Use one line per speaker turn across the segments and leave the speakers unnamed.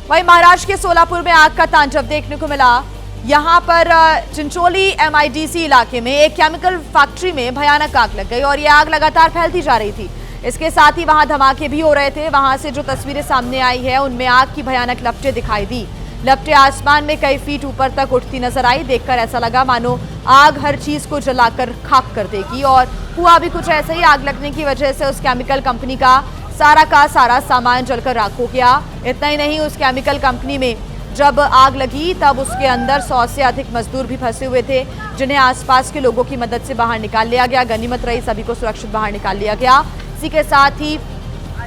वहीं महाराष्ट्र के सोलापुर में आग का तांडव देखने को मिला। यहां पर चिंचोली MIDC इलाके में एक केमिकल फैक्ट्री में भयानक आग लग गई और यह आग लगातार फैलती जा रही थी। इसके साथ ही वहां धमाके भी हो रहे थे। वहां से जो तस्वीरें सामने आई है उनमें आग की भयानक लपटें दिखाई दी। लपटें आसमान में कई फीट ऊपर तक उठती नजर आई। देखकर ऐसा लगा मानो आग हर चीज को जलाकर खाक कर देगी और हुआ भी कुछ ऐसा ही। आग लगने की वजह से उस केमिकल कंपनी का सारा सामान जलकर राख हो गया। इतना ही नहीं, उस केमिकल कंपनी में जब आग लगी तब उसके अंदर 100 से अधिक मजदूर भी फंसे हुए थे, जिन्हें आसपास के लोगों की मदद से बाहर निकाल लिया गया। गनीमत रही, सभी को सुरक्षित बाहर निकाल लिया गया। इसी के साथ ही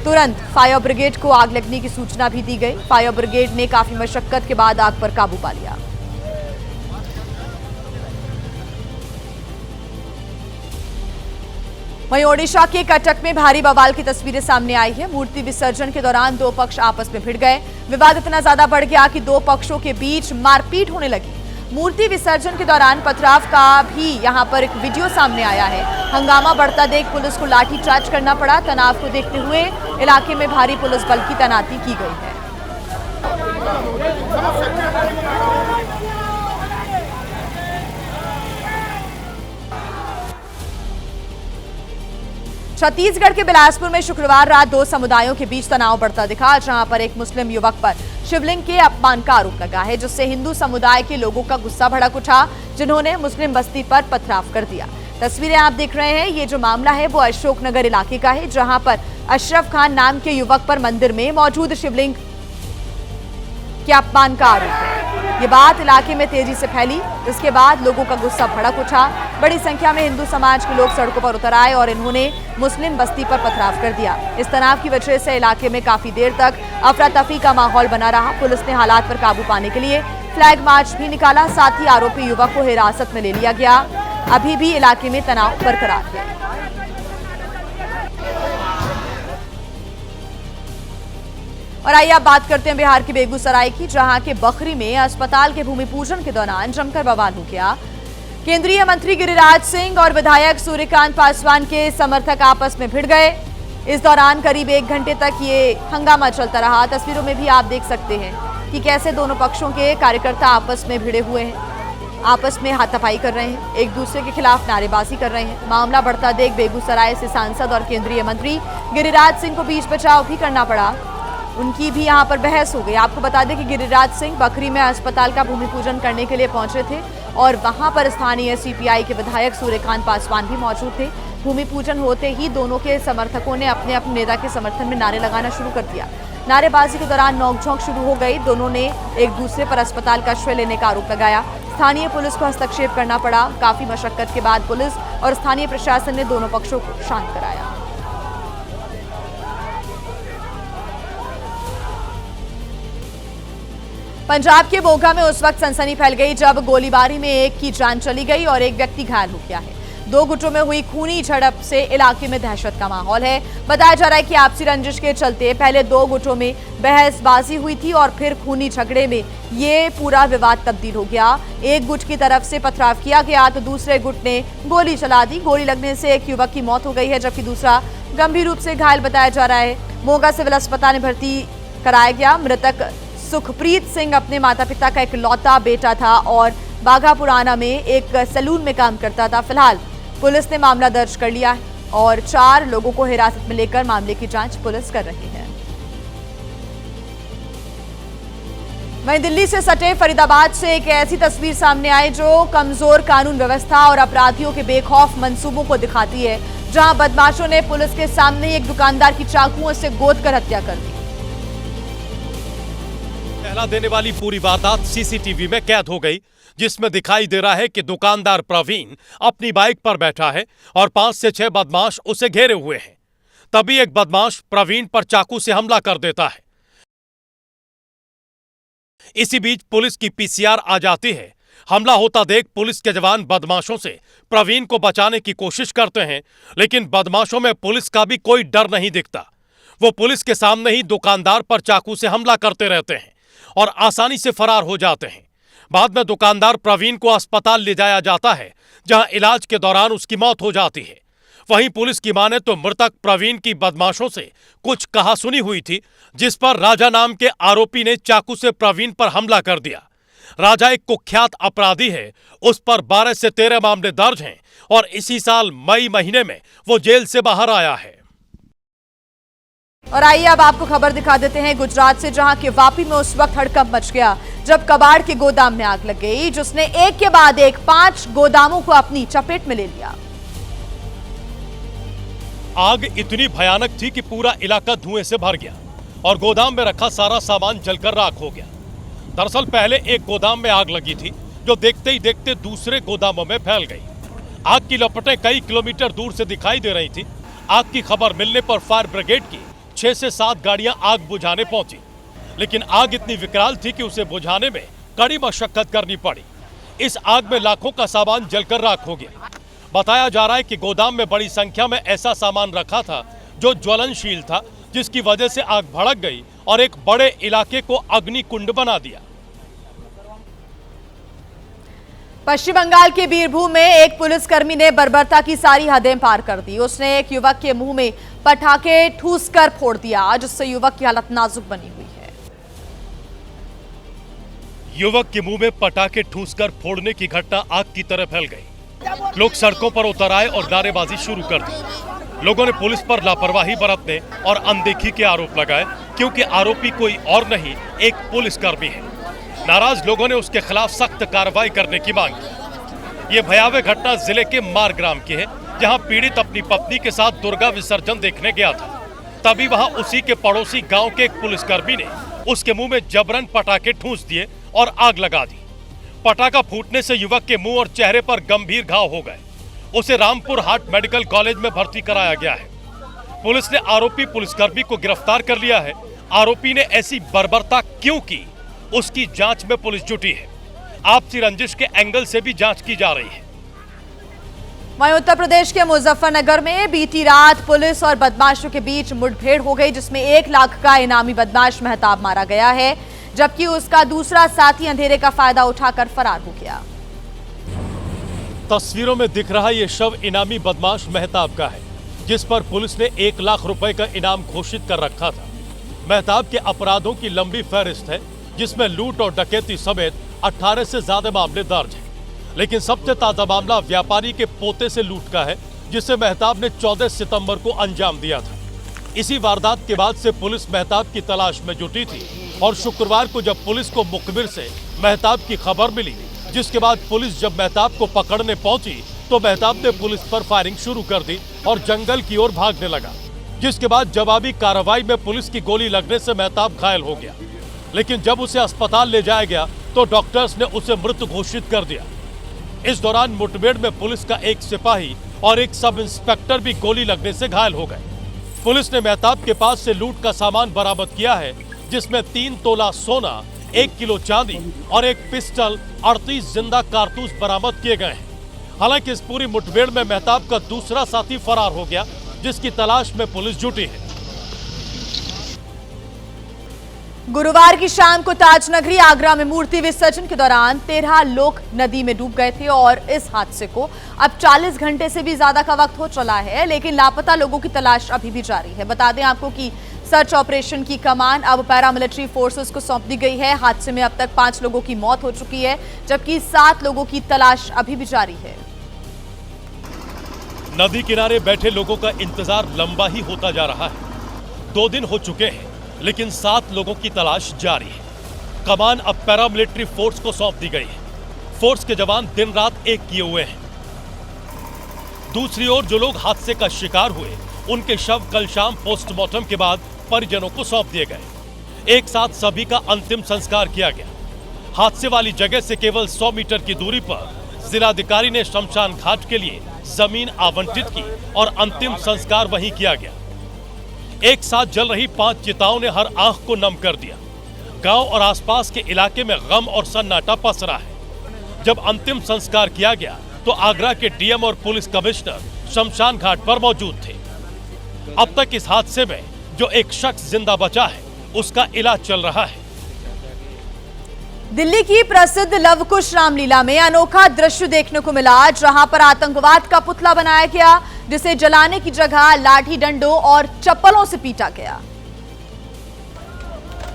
तुरंत फायर ब्रिगेड को आग लगने की सूचना भी दी गई। फायर ब्रिगेड ने काफी मशक्कत के बाद आग पर काबू पा लिया। वहीं ओडिशा के कटक में भारी बवाल की तस्वीरें सामने आई है। मूर्ति विसर्जन के दौरान दो पक्ष आपस में भिड़ गए। विवाद इतना ज्यादा बढ़ गया कि दो पक्षों के बीच मारपीट होने लगी। मूर्ति विसर्जन के दौरान पथराव का भी यहां पर एक वीडियो सामने आया है। हंगामा बढ़ता देख पुलिस को लाठीचार्ज करना पड़ा। तनाव को देखते हुए इलाके में भारी पुलिस बल की तैनाती की गई है। छत्तीसगढ़ के बिलासपुर में शुक्रवार रात दो समुदायों के बीच तनाव बढ़ता दिखा, जहां पर एक मुस्लिम युवक पर शिवलिंग के अपमान का आरोप लगा है, जिससे हिंदू समुदाय के लोगों का गुस्सा भड़क उठा, जिन्होंने मुस्लिम बस्ती पर पथराव कर दिया। तस्वीरें आप देख रहे हैं। ये जो मामला है वो अशोकनगर इलाके का है, जहां पर अशरफ खान नाम के युवक पर मंदिर में मौजूद शिवलिंग के अपमान का आरोप है। ये बात इलाके में तेजी से फैली। इसके बाद लोगों का गुस्सा भड़क उठा। बड़ी संख्या में हिंदू समाज के लोग सड़कों पर उतर आए और इन्होंने मुस्लिम बस्ती पर पथराव कर दिया। इस तनाव की वजह से इलाके में काफी देर तक अफरा तफरी का माहौल बना रहा। पुलिस ने हालात पर काबू पाने के लिए फ्लैग मार्च भी निकाला। साथ ही आरोपी युवक को हिरासत में ले लिया गया। अभी भी इलाके में तनाव बरकरार है। और आइए आप बात करते हैं बिहार के बेगूसराय की, जहां के बखरी में अस्पताल के भूमि पूजन के दौरान जमकर बवाल हो गया। केंद्रीय मंत्री गिरिराज सिंह और विधायक सूर्यकांत पासवान के समर्थक आपस में भिड़ गए। इस दौरान करीब 1 घंटे तक ये हंगामा चलता रहा। तस्वीरों में भी आप देख सकते हैं कि कैसे दोनों पक्षों के कार्यकर्ता आपस में भिड़े हुए हैं, आपस में हाथापाई कर रहे हैं, एक दूसरे के खिलाफ नारेबाजी कर रहे हैं। मामला बढ़ता देख बेगूसराय से सांसद और केंद्रीय मंत्री गिरिराज सिंह को बीच बचाव भी करना पड़ा। उनकी भी यहां पर बहस हो गई। आपको बता दें कि गिरिराज सिंह बखरी में अस्पताल का भूमि पूजन करने के लिए पहुंचे थे और वहां पर स्थानीय CPI के विधायक सूर्यकांत पासवान भी मौजूद थे। भूमि पूजन होते ही दोनों के समर्थकों ने अपने अपने नेता के समर्थन में नारे लगाना शुरू कर दिया। नारेबाजी के दौरान नोकझोंक शुरू हो गई। दोनों ने एक दूसरे पर अस्पताल का श्रेय लेने का आरोप लगाया। स्थानीय पुलिस को हस्तक्षेप करना पड़ा। काफी मशक्कत के बाद पुलिस और स्थानीय प्रशासन ने दोनों पक्षों को शांत कराया। पंजाब के मोगा में उस वक्त सनसनी फैल गई जब गोलीबारी में एक की जान चली गई और एक व्यक्ति घायल हो गया है। दो गुटों में हुई खूनी झड़प से इलाके में दहशत का माहौल है। बताया जा रहा है कि आपसी रंजिश के चलते पहले दो गुटों में बहसबाजी हुई थी और फिर खूनी झगड़े में ये पूरा विवाद तब्दील हो गया। एक गुट की तरफ से पथराव किया गया तो दूसरे गुट ने गोली चला दी। गोली लगने से एक युवक की मौत हो गई है, जबकि दूसरा गंभीर रूप से घायल बताया जा रहा है। मोगा सिविल अस्पताल में भर्ती कराया गया। मृतक सुखप्रीत सिंह अपने माता पिता का इकलौता बेटा था और बाघापुराना में एक सैलून में काम करता था। फिलहाल पुलिस ने मामला दर्ज कर लिया है और 4 लोगों को हिरासत में लेकर मामले की जांच पुलिस कर रही है। वहीं दिल्ली से सटे फरीदाबाद से एक ऐसी तस्वीर सामने आई जो कमजोर कानून व्यवस्था और अपराधियों के बेखौफ मंसूबों को दिखाती है, जहां बदमाशों ने पुलिस के सामने एक दुकानदार की चाकुओं से गोद कर हत्या कर दी।
पहला देने वाली पूरी वारदात CCTV में कैद हो गई, जिसमें दिखाई दे रहा है कि दुकानदार प्रवीण अपनी बाइक पर बैठा है और 5 से 6 बदमाश उसे घेरे हुए हैं। तभी एक बदमाश प्रवीण पर चाकू से हमला कर देता है। इसी बीच पुलिस की PCR आ जाती है। हमला होता देख पुलिस के जवान बदमाशों से प्रवीण को बचाने की कोशिश करते हैं, लेकिन बदमाशों में पुलिस का भी कोई डर नहीं दिखता। वो पुलिस के सामने ही दुकानदार पर चाकू से हमला करते रहते हैं और आसानी से फरार हो जाते हैं। बाद में दुकानदार प्रवीण को अस्पताल ले जाया जाता है, जहां इलाज के दौरान उसकी मौत हो जाती है। वहीं पुलिस की माने तो मृतक प्रवीण की बदमाशों से कुछ कहासुनी हुई थी, जिस पर राजा नाम के आरोपी ने चाकू से प्रवीण पर हमला कर दिया। राजा एक कुख्यात अपराधी है, उस पर 12 से 13 मामले दर्ज हैं और इसी साल मई महीने में वो जेल से बाहर आया है।
और आइए अब आपको खबर दिखा देते हैं गुजरात से, जहां के वापी में उस वक्त हड़कंप मच गया जब कबाड़ के गोदाम में आग लग गई, जिसने एक के बाद एक 5 गोदामों को अपनी चपेट में ले लिया।
आग इतनी भयानक थी कि पूरा इलाका धुएं से भर गया और गोदाम में रखा सारा सामान जलकर राख हो गया। दरअसल पहले एक गोदाम में आग लगी थी, जो देखते ही देखते दूसरे गोदामों में फैल गई। आग की लपटें कई किलोमीटर दूर से दिखाई दे रही थी। आग की खबर मिलने पर फायर ब्रिगेड की 6 से 7 गाड़ियां आग बुझाने पहुंची, लेकिन आग इतनी विकराल थी कि उसे बुझाने में कड़ी मशक्कत करनी पड़ी। इस आग में लाखों का सामान जलकर राख हो गया। बताया जा रहा है कि गोदाम में बड़ी संख्या में ऐसा सामान रखा था जो ज्वलनशील था, जिसकी वजह से आग भड़क गई और एक बड़े इलाके को अग्निकुंड बना दिया।
पश्चिम बंगाल के बीरभूम में एक पुलिसकर्मी ने बर्बरता की सारी हदें पार कर दी। उसने एक युवक के मुंह में पटाखे ठूसकर फोड़ दिया, जिससे युवक की हालत नाजुक बनी हुई है।
युवक के मुंह में पटाखे ठूसकर फोड़ने की घटना आग की तरह फैल गई। लोग सड़कों पर उतर आए और नारेबाजी शुरू कर दी। लोगों ने पुलिस पर लापरवाही बरतने और अनदेखी के आरोप लगाए, क्योंकि आरोपी कोई और नहीं, एक पुलिसकर्मी है। नाराज लोगों ने उसके खिलाफ सख्त कार्रवाई करने की मांग की। ये भयावह घटना जिले के मारग्राम की है, जहां पीड़ित अपनी पत्नी के साथ दुर्गा विसर्जन देखने गया था। तभी वहां उसी के पड़ोसी गांव के एक पुलिसकर्मी ने उसके मुंह में जबरन पटाखे ठूंस दिए और आग लगा दी। पटाखा फूटने से युवक के मुंह और चेहरे पर गंभीर घाव हो गए। उसे रामपुर हाट मेडिकल कॉलेज में भर्ती कराया गया है। पुलिस ने आरोपी पुलिसकर्मी को गिरफ्तार कर लिया है। आरोपी ने ऐसी बर्बरता क्यों की, उसकी जांच में पुलिस जुटी है। आपसी रंजिश के एंगल से भी जांच की जा रही है।
वहीं उत्तर प्रदेश के मुजफ्फरनगर में बीती रात पुलिस और बदमाशों के बीच मुठभेड़ हो गई, जिसमें 1 लाख का इनामी बदमाश मेहताब मारा गया है, जबकि उसका दूसरा साथी अंधेरे का फायदा उठाकर फरार हो गया।
तस्वीरों में दिख रहा ये शव इनामी बदमाश मेहताब का है, जिस पर पुलिस ने 1 लाख रुपए का इनाम घोषित कर रखा था। मेहताब के अपराधों की लंबी फहरिस्त है, जिसमें लूट और डकैती समेत 18 से ज्यादा मामले दर्ज हैं। लेकिन सबसे ताजा मामला व्यापारी के पोते से लूट का है, जिसे मेहताब ने 14 सितंबर को अंजाम दिया था। इसी वारदात के बाद से पुलिस मेहताब की तलाश में जुटी थी और शुक्रवार को जब पुलिस को मुखबिर से मेहताब की खबर मिली, जिसके बाद पुलिस जब मेहताब को पकड़ने पहुंची तो मेहताब ने पुलिस पर फायरिंग शुरू कर दी और जंगल की ओर भागने लगा, जिसके बाद जवाबी कार्रवाई में पुलिस की गोली लगने से मेहताब घायल हो गया। लेकिन जब उसे अस्पताल ले जाया गया तो डॉक्टर्स ने उसे मृत घोषित कर दिया। इस दौरान मुठभेड़ में पुलिस का एक सिपाही और एक सब इंस्पेक्टर भी गोली लगने से घायल हो गए। पुलिस ने मेहताब के पास से लूट का सामान बरामद किया है, जिसमें 3 तोला सोना, 1 किलो चांदी और एक पिस्टल, 38 जिंदा कारतूस बरामद किए गए हैं। हालांकि इस पूरी मुठभेड़ में मेहताब का दूसरा साथी फरार हो गया, जिसकी तलाश में पुलिस जुटी है।
गुरुवार की शाम को ताजनगरी आगरा में मूर्ति विसर्जन के दौरान 13 लोग नदी में डूब गए थे और इस हादसे को अब 40 घंटे से भी ज्यादा का वक्त हो चला है, लेकिन लापता लोगों की तलाश अभी भी जारी है। बता दें आपको कि सर्च ऑपरेशन की कमान अब पैरामिलिट्री फोर्सेस को सौंप दी गई है। हादसे में अब तक 5 लोगों की मौत हो चुकी है, जबकि 7 लोगों की तलाश अभी भी जारी है।
नदी किनारे बैठे लोगों का इंतजार लंबा ही होता जा रहा है। 2 दिन हो चुके हैं, लेकिन 7 लोगों की तलाश जारी है। कमान अब पैरामिलिट्री फोर्स को सौंप दी गई है। फोर्स के जवान दिन रात एक किए हुए हैं। दूसरी ओर जो लोग हादसे का शिकार हुए, उनके शव कल शाम पोस्टमार्टम के बाद परिजनों को सौंप दिए गए। एक साथ सभी का अंतिम संस्कार किया गया। हादसे वाली जगह से केवल 100 मीटर की दूरी पर जिलाधिकारी ने शमशान घाट के लिए जमीन आवंटित की और अंतिम संस्कार वहीं किया गया। एक साथ जल रही 5 चिताओं ने हर आंख को नम कर दिया। गांव और आसपास के इलाके में गम और सन्नाटा पसरा है। जब अंतिम संस्कार किया गया तो आगरा के डीएम और पुलिस कमिश्नर शमशान घाट पर मौजूद थे। अब तक इस हादसे में जो एक शख्स जिंदा बचा है, उसका इलाज चल रहा है।
दिल्ली की प्रसिद्ध लवकुश रामलीला में अनोखा दृश्य देखने को मिला, जहां पर आतंकवाद का पुतला बनाया गया, जिसे जलाने की जगह लाठी डंडों और चप्पलों से पीटा गया।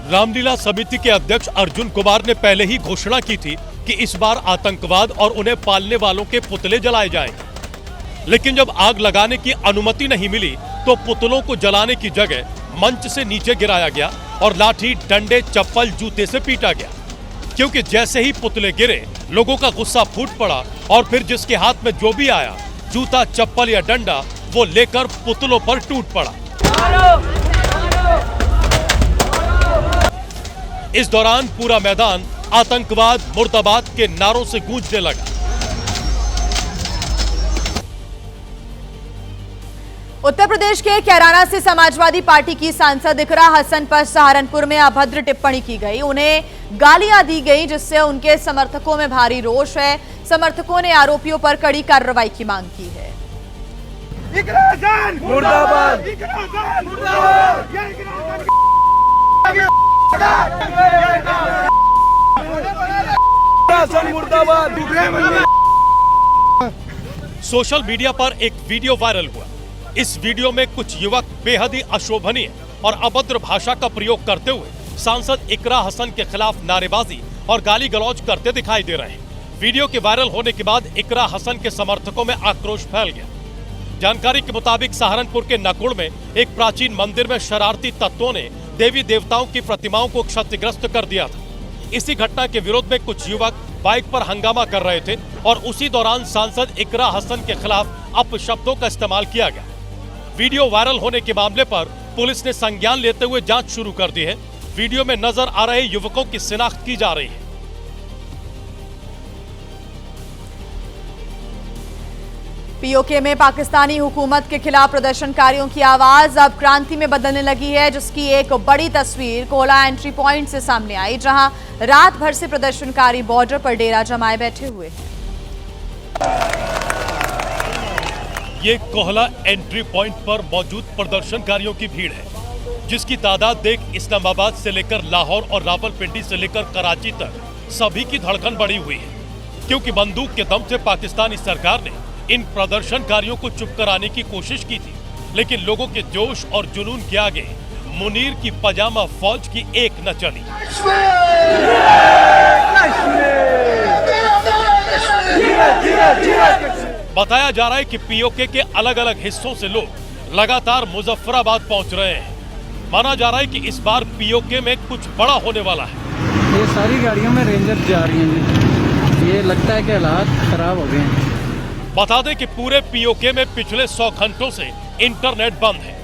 रामलीला समिति के अध्यक्ष अर्जुन कुमार ने पहले ही घोषणा की थी कि इस बार आतंकवाद और उन्हें पालने वालों के पुतले जलाए जाएंगे, लेकिन जब आग लगाने की अनुमति नहीं मिली तो पुतलों को जलाने की जगह मंच से नीचे गिराया गया और लाठी, डंडे, चप्पल, जूते से पीटा गया। क्योंकि जैसे ही पुतले गिरे लोगों का गुस्सा फूट पड़ा और फिर जिसके हाथ में जो भी आया, जूता, चप्पल या डंडा, वो लेकर पुतलों पर टूट पड़ा। इस दौरान पूरा मैदान आतंकवाद, मुर्दाबाद के नारों से गूंजने लगा।
उत्तर प्रदेश के कैराना से समाजवादी पार्टी की सांसद इकरा हसन पर सहारनपुर में अभद्र टिप्पणी की गई, उन्हें गालियां दी गई, जिससे उनके समर्थकों में भारी रोष है। समर्थकों ने आरोपियों पर कड़ी कार्रवाई की मांग की है।
इकरा हसन मुर्दाबाद, इकरा हसन मुर्दाबाद, ये इकरा हसन मुर्दाबाद।
सोशल मीडिया पर एक वीडियो वायरल हुआ। इस वीडियो में कुछ युवक बेहद ही अशोभनीय और अभद्र भाषा का प्रयोग करते हुए सांसद इकरा हसन के खिलाफ नारेबाजी और गाली गलौज करते दिखाई दे रहे हैं। वीडियो के वायरल होने के बाद इकरा हसन के समर्थकों में आक्रोश फैल गया। जानकारी के मुताबिक सहारनपुर के नकुड़ में एक प्राचीन मंदिर में शरारती तत्वों ने देवी देवताओं की प्रतिमाओं को क्षतिग्रस्त कर दिया था। इसी घटना के विरोध में कुछ युवक बाइक पर हंगामा कर रहे थे और उसी दौरान सांसद इकरा हसन के खिलाफ अपशब्दों का इस्तेमाल किया गया। वीडियो वायरल होने के मामले पर पुलिस ने संज्ञान लेते हुए जांच शुरू कर दी है। वीडियो में नजर आ रहे युवकों की शिनाख्त की जा रही है।
पीओके में पाकिस्तानी हुकूमत के खिलाफ प्रदर्शनकारियों की आवाज अब क्रांति में बदलने लगी है, जिसकी एक बड़ी तस्वीर कोला एंट्री पॉइंट से सामने आई, जहां रात भर से प्रदर्शनकारी बॉर्डर पर डेरा जमाए बैठे हुए हैं।
ये कोहला एंट्री पॉइंट पर मौजूद प्रदर्शनकारियों की भीड़ है, जिसकी तादाद देख इस्लामाबाद से लेकर लाहौर और रावलपिंडी से लेकर कराची तक सभी की धड़कन बढ़ी हुई है। क्योंकि बंदूक के दम से पाकिस्तानी सरकार ने इन प्रदर्शनकारियों को चुप कराने की कोशिश की थी, लेकिन लोगों के जोश और जुनून के आगे मुनीर की पजामा फौज की एक न चली। बताया जा रहा है कि पीओके के अलग अलग हिस्सों से लोग लगातार मुजफ्फराबाद पहुंच रहे हैं। माना जा रहा है कि इस बार पीओके में कुछ बड़ा होने वाला है।
ये सारी गाड़ियों में रेंजर जा रही हैं। ये लगता है कि हालात खराब हो गए हैं।
बता दें कि पूरे पीओके में पिछले 100 घंटों से इंटरनेट बंद है।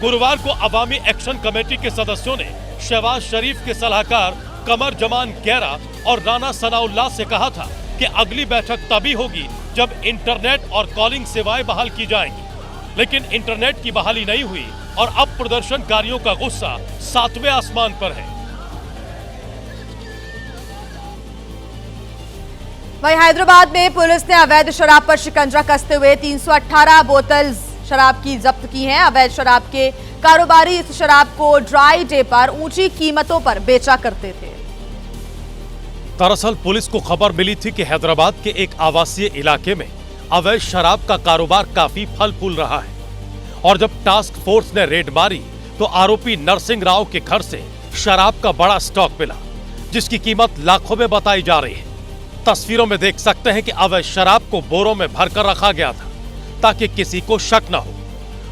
गुरुवार को अवामी एक्शन कमेटी के सदस्यों ने शहबाज शरीफ के सलाहकार कमर जमान गैरा और राना सनाउल्लाह से कहा था कि अगली बैठक तभी होगी जब इंटरनेट और कॉलिंग सेवाएं बहाल की जाएंगी, लेकिन इंटरनेट की बहाली नहीं हुई और अब प्रदर्शनकारियों का गुस्सा 7वें आसमान पर है।
वहीं हैदराबाद में पुलिस ने अवैध शराब पर शिकंजा कसते हुए 318 बोतल शराब की जब्त की है। अवैध शराब के कारोबारी इस शराब को ड्राई डे पर ऊंची कीमतों पर बेचा करते थे।
दरअसल पुलिस को खबर मिली थी कि हैदराबाद के एक आवासीय इलाके में अवैध शराब का कारोबार काफी फल फूल रहा है, और जब टास्क फोर्स ने रेड मारी तो आरोपी नरसिंह राव के घर से शराब का बड़ा स्टॉक मिला, जिसकी कीमत लाखों में बताई जा रही है। तस्वीरों में देख सकते हैं कि अवैध शराब को बोरों में भरकर रखा गया था ताकि किसी को शक न हो।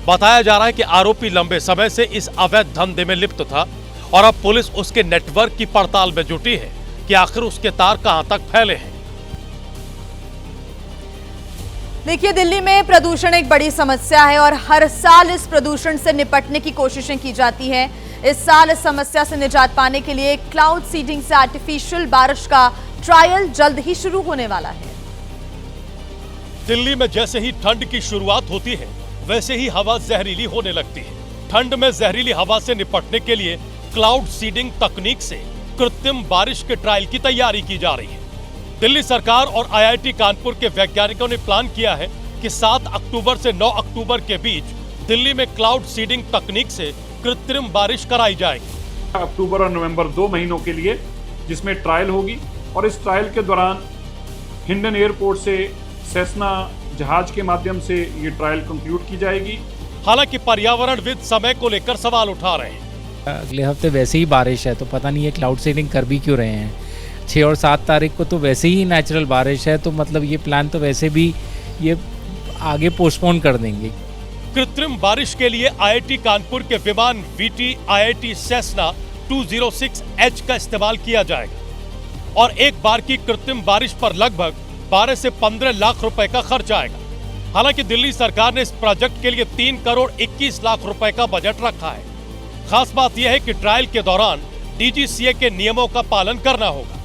बताया जा रहा है कि आरोपी लंबे समय से इस अवैध धंधे में लिप्त था और अब पुलिस उसके नेटवर्क की पड़ताल में जुटी है कि आखिर उसके तार कहां तक फैले हैं।
देखिए, दिल्ली में प्रदूषण एक बड़ी समस्या है और हर साल इस प्रदूषण से निपटने की कोशिशें की जाती हैं। इस साल इस समस्या से निजात पाने के लिए क्लाउड सीडिंग से आर्टिफिशियल बारिश का ट्रायल जल्द ही शुरू होने वाला है।
दिल्ली में जैसे ही ठंड की शुरुआत होती है वैसे ही हवा जहरीली होने लगती है। ठंड में जहरीली हवा से निपटने के लिए क्लाउड सीडिंग तकनीक से कृत्रिम बारिश के ट्रायल की तैयारी की जा रही है। दिल्ली सरकार और आईआईटी कानपुर के वैज्ञानिकों ने प्लान किया है कि 7 अक्टूबर से 9 अक्टूबर के बीच दिल्ली में क्लाउड सीडिंग तकनीक से कृत्रिम बारिश कराई जाएगी।
अक्टूबर और नवंबर 2 महीनों के लिए जिसमें ट्रायल होगी, और इस ट्रायल के दौरान हिंडन एयरपोर्ट से सेस्ना जहाज के माध्यम से ये ट्रायल कंक्लूड की जाएगी।
हालांकि पर्यावरणविद समय को लेकर सवाल उठा रहे हैं।
अगले हफ्ते वैसे ही बारिश है, तो पता नहीं ये क्लाउड सीडिंग कर भी क्यों रहे हैं। 6 और 7 तारीख को तो वैसे ही नेचुरल बारिश है, तो मतलब ये प्लान तो वैसे भी ये आगे पोस्टपोन कर देंगे।
कृत्रिम बारिश के लिए IIT कानपुर के विमान VT IIT सेस्ना 206H का इस्तेमाल किया जाएगा और एक बार की कृत्रिम बारिश पर लगभग 12 से 15 लाख रुपए का खर्च आएगा। हालांकि दिल्ली सरकार ने इस प्रोजेक्ट के लिए 3 करोड़ 21 लाख रुपए का बजट रखा है। खास बात यह है कि ट्रायल के दौरान DGCA के नियमों का पालन करना होगा।